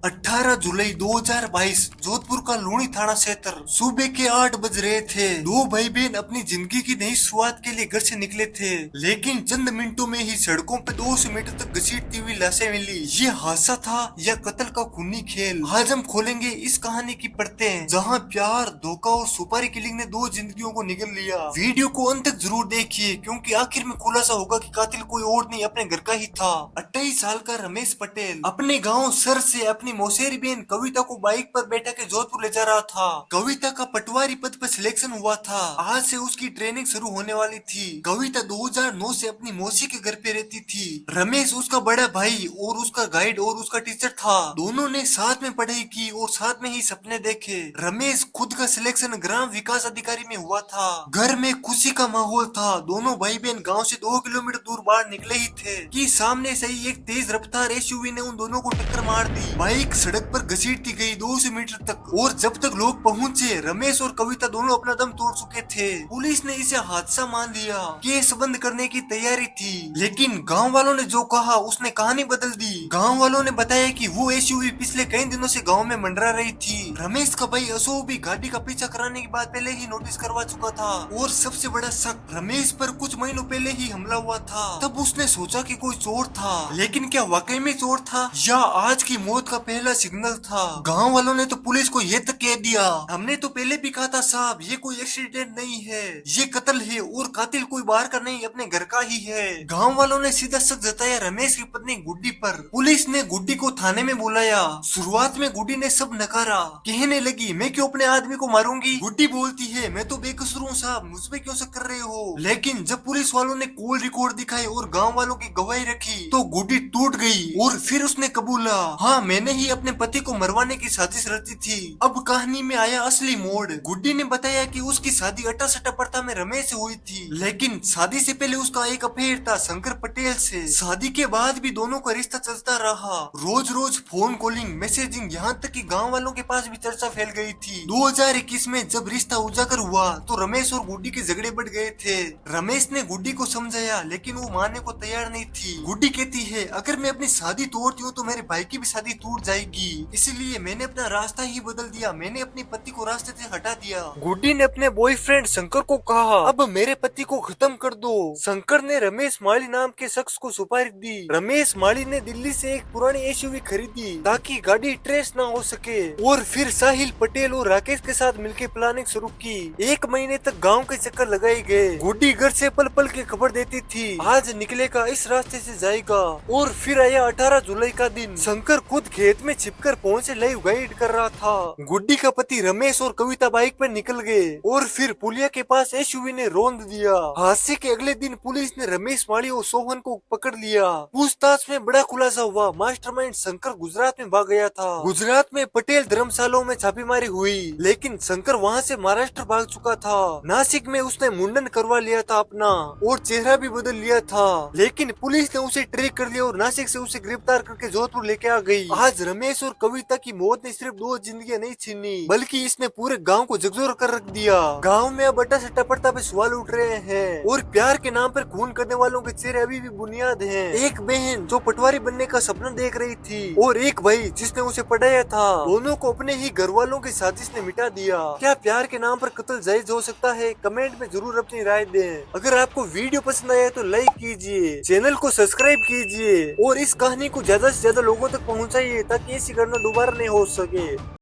18 जुलाई 2022 जोधपुर का लूणी थाना क्षेत्र सुबह के 8 बज रहे थे। दो भाई बहन अपनी जिंदगी की नई शुरुआत के लिए घर से निकले थे, लेकिन चंद मिनटों में ही सड़कों पे 200 मीटर तक घसीटती हुई लाशें मिली। ये हादसा था या कत्ल का खूनी खेल? आज हम खोलेंगे इस कहानी की परतें, जहां प्यार, धोखा और सुपारी किलिंग ने दो जिंदगियों को निगल लिया। वीडियो को अंत तक जरूर देखिए, क्योंकि आखिर में खुलासा होगा कि कातिल कोई और नहीं, अपने घर का ही था। 28 साल का रमेश पटेल अपने गाँव सर से अपनी मौसेरी बहन कविता को बाइक पर बैठा के जोधपुर ले जा रहा था। कविता का पटवारी पद पर सिलेक्शन हुआ था। आज से उसकी ट्रेनिंग शुरू होने वाली थी। कविता 2009 से अपनी मौसी के घर पे रहती थी। रमेश उसका बड़ा भाई और उसका गाइड और उसका टीचर था। दोनों ने साथ में पढ़ाई की और साथ में ही सपने देखे। रमेश खुद का सिलेक्शन ग्राम विकास अधिकारी में हुआ था। घर में खुशी का माहौल था। दोनों भाई बहन गाँव से 2 किलोमीटर दूर बाहर निकले ही थे कि सामने से ही एक तेज रफ्तार एसयूवी ने उन दोनों को टक्कर मार दी। बाइक सड़क पर घसीटती गई 200 मीटर तक, और जब तक लोग पहुंचे रमेश और कविता दोनों अपना दम तोड़ चुके थे। पुलिस ने इसे हादसा मान लिया, केस बंद करने की तैयारी थी। लेकिन गांव वालों ने जो कहा उसने कहानी बदल दी। गांव वालों ने बताया कि वो एसयूवी पिछले कई दिनों से गांव में मंडरा रही थी। रमेश का भाई अशोक भी गाड़ी का पीछा कराने की बात पहले ही नोटिस करवा चुका था। और सबसे बड़ा शक, रमेश पर कुछ महीनों पहले ही हमला हुआ था। तब उसने सोचा कि कोई चोर था, लेकिन क्या वाकई में चोर था या आज की मौत का पहला सिग्नल था? गांव वालों ने तो पुलिस को ये तक कह दिया, हमने तो पहले भी कहा था साहब, ये कोई एक्सीडेंट नहीं है, ये कत्ल है और कातिल कोई बाहर का नहीं, अपने घर का ही है। गांव वालों ने सीधा शक जताया रमेश की पत्नी गुड्डी पर। पुलिस ने गुड्डी को थाने में बुलाया। शुरुआत में गुड्डी ने सब नकारा, कहने लगी मैं क्यों अपने आदमी को मारूंगी। गुड्डी बोलती है मैं तो बेकसूर हूँ साहब, मुझ पे क्यों शक कर रहे हो। लेकिन जब पुलिस वालों ने कॉल रिकॉर्ड दिखाई और गाँव वालों की गवाही रखी तो गुड्डी टूट गई और फिर उसने कबूला, हाँ मैंने ही अपने पति को मरवाने की साजिश रची थी। अब कहानी में आया असली मोड़। गुड्डी ने बताया कि उसकी शादी अट्टा प्रथा में रमेश से हुई थी, लेकिन शादी से पहले उसका एक अफेयर था शंकर पटेल से। शादी के बाद भी दोनों का रिश्ता चलता रहा, रोज रोज फोन कॉलिंग, मैसेजिंग, यहाँ तक कि गांव वालों के पास भी चर्चा फैल गई थी। 2021 में जब रिश्ता उजागर हुआ तो रमेश और गुड्डी के झगड़े बढ़ गए थे। रमेश ने गुड्डी को समझाया, लेकिन वो मानने को तैयार नहीं थी। गुड्डी कहती है अगर मैं अपनी शादी तोड़ती हूँ तो मेरे भाई की भी शादी टूट जाएगी, इसलिए मैंने अपना रास्ता ही बदल दिया, मैंने अपने पति को रास्ते से हटा दिया। गुड्डी ने अपने बॉयफ्रेंड शंकर को कहा अब मेरे पति को खत्म कर दो। शंकर ने रमेश माली नाम के शख्स को सुपारी दी। रमेश माली ने दिल्ली से एक पुरानी एसयूवी खरीदी ताकि गाड़ी ट्रेस ना हो सके, और फिर साहिल पटेल और राकेश के साथ मिलकर प्लानिंग शुरू की। 1 महीने तक गाँव के चक्कर लगाए गए। गुड्डी घर से पल पल की खबर देती थी, आज निकलेगा, इस रास्ते से जाएगा। और फिर आया 18 जुलाई का दिन। शंकर खुद खेत में छिपकर पहुंचे लाइव गाइड कर रहा था। गुड्डी का पति रमेश और कविता बाइक पर निकल गए और फिर पुलिया के पास एसयूवी ने रौंद दिया। हादसे के अगले दिन पुलिस ने रमेश माली और सोहन को पकड़ लिया। पूछताछ में बड़ा खुलासा हुआ, मास्टरमाइंड शंकर गुजरात में भाग गया था। गुजरात में पटेल धर्मशालाओं में छापेमारी हुई, लेकिन शंकर वहाँ से महाराष्ट्र भाग चुका था। नासिक में उसने मुंडन करवा लिया था अपना और चेहरा भी बदल लिया था, लेकिन पुलिस ने उसे ट्रैक कर लिया और नासिक से उसे गिरफ्तार करके जोधपुर लेके आ गई। आज रमेश और कविता की मौत ने सिर्फ 2 जिंदगियां नहीं छीनी, बल्कि इसने पूरे गांव को झकझोर कर रख दिया। गांव में अब अट्टा सट्टा पड़ता पे सवाल उठ रहे हैं और प्यार के नाम पर खून करने वालों के चेहरे अभी भी बुनियाद हैं। एक बहन जो पटवारी बनने का सपना देख रही थी और एक भाई जिसने उसे पढ़ाया था, दोनों को अपने ही घर वालों की साजिश ने मिटा दिया। क्या प्यार के नाम पर कत्ल जायज हो सकता है? कमेंट में जरूर अपनी राय दें। अगर आपको वीडियो पसंद आया तो लाइक कीजिए, चैनल को सब्सक्राइब कीजिए और इस कहानी को ज्यादा से ज्यादा लोगों तक पहुंचाइए ताकि ऐसी घटना दोबारा नहीं हो सके।